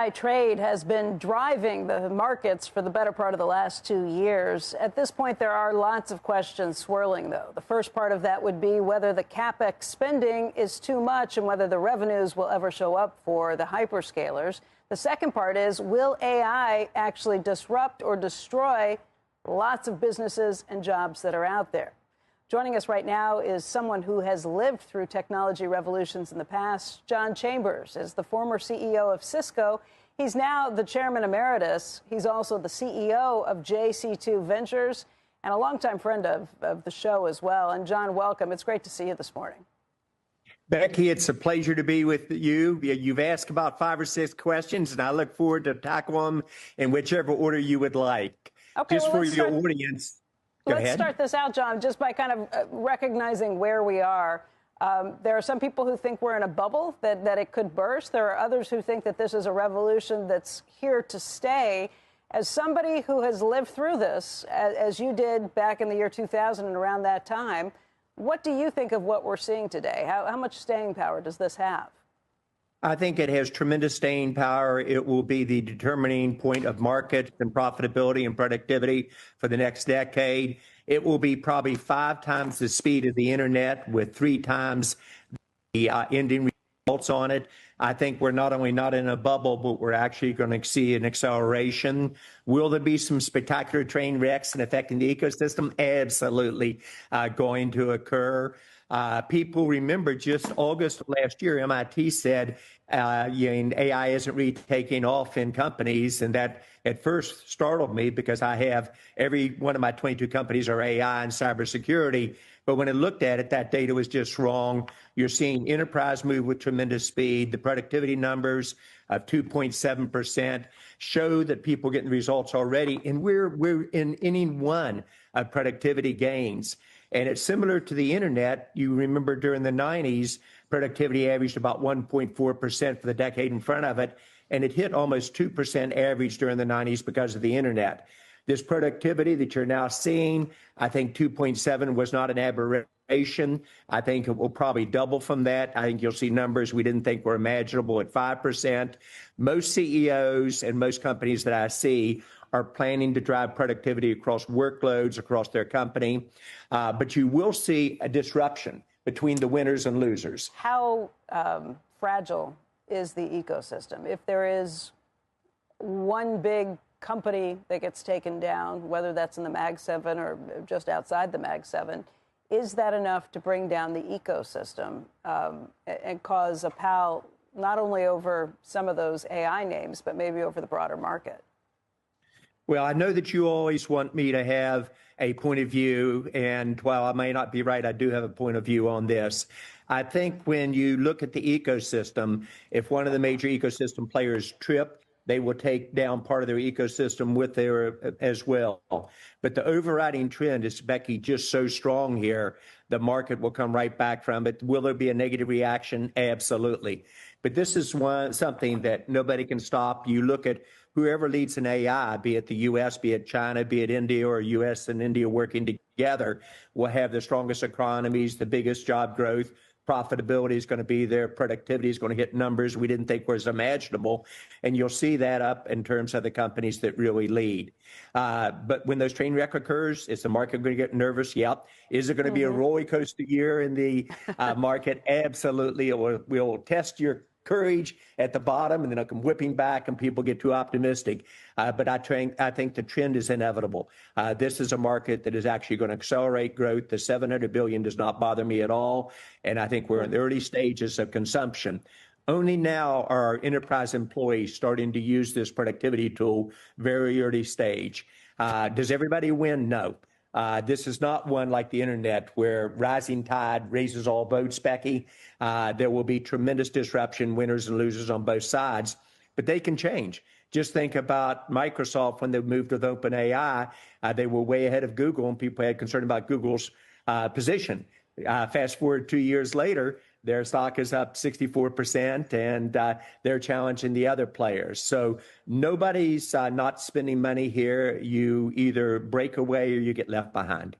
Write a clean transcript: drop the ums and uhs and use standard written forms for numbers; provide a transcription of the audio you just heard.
AI trade has been driving the markets for the better part of the last 2 years. At this point, there are lots of questions swirling, though. The first part of that would be whether the CapEx spending is too much and whether the revenues will ever show up for the hyperscalers. The second part is, will AI actually disrupt or destroy lots of businesses and jobs that are out there? Joining us right now is someone who has lived through technology revolutions in the past. John Chambers is the former CEO of Cisco. He's now the chairman emeritus. He's also the CEO of JC2 Ventures and a longtime friend of the show as well. And John, welcome. It's great to see you this morning. Becky, it's a pleasure to be with you. You've asked about 5 or 6 questions, and I look forward to tackle them in whichever order you would like. Okay, just for your audience. Let's start this out, John, just by kind of recognizing where we are. There are some people who think we're in a bubble, that it could burst. There are others who think that this is a revolution that's here to stay. As somebody who has lived through this, as you did back in the year 2000 and around that time, what do you think of what we're seeing today? How much staying power does this have? I think it has tremendous staying power. It will be the determining point of market and profitability and productivity for the next decade. It will be probably 5 times the speed of the internet with 3 times the ending results on it. I think we're not only not in a bubble, but we're actually going to see an acceleration. Will there be some spectacular train wrecks and affecting the ecosystem? Absolutely going to occur. People remember just August of last year, MIT said AI isn't really taking off in companies. And that at first startled me because I have every one of my 22 companies are AI and cybersecurity. But when I looked at it, that data was just wrong. You're seeing enterprise move with tremendous speed. The productivity numbers of 2.7% show that people are getting results already. And we're in inning 1 of productivity gains. And it's similar to the internet. You remember during the 90s, productivity averaged about 1.4% for the decade in front of it. And it hit almost 2% average during the 90s because of the internet. This productivity that you're now seeing, I think 2.7 was not an aberration. I think it will probably double from that. I think you'll see numbers we didn't think were imaginable at 5%. Most CEOs and most companies that I see are planning to drive productivity across workloads, across their company. But you will see a disruption between the winners and losers. How fragile is the ecosystem? If there is one big company that gets taken down, whether that's in the Mag 7 or just outside the Mag 7, is that enough to bring down the ecosystem and cause a pal not only over some of those AI names, but maybe over the broader market? Well, I know that you always want me to have a point of view, and while I may not be right, I do have a point of view on this. I think when you look at the ecosystem, if one of the major ecosystem players trip, they will take down part of their ecosystem with their as well. But the overriding trend is, Becky, just so strong here, the market will come right back from it. Will there be a negative reaction? Absolutely. But this is something that nobody can stop. You look at whoever leads in AI, be it the U.S., be it China, be it India, or U.S. and India working together, will have the strongest economies, the biggest job growth. Profitability is going to be there. Productivity is going to hit numbers we didn't think was imaginable. And you'll see that up in terms of the companies that really lead. But when those train wreck occurs, is the market going to get nervous? Yep. Is it going to be a roller coaster year in the market? Absolutely. It will test your courage at the bottom, and then it'll come whipping back and people get too optimistic. But I think the trend is inevitable. This is a market that is actually going to accelerate growth. The $700 billion does not bother me at all. And I think we're in the early stages of consumption. Only now are our enterprise employees starting to use this productivity tool, very early stage. Does everybody win? No. This is not one like the internet where rising tide raises all boats, Becky. There will be tremendous disruption, winners and losers on both sides, but they can change. Just think about Microsoft when they moved with OpenAI. They were way ahead of Google, and people had concern about Google's position. Fast forward 2 years later, their stock is up 64%, and they're challenging the other players. So nobody's not spending money here. You either break away or you get left behind.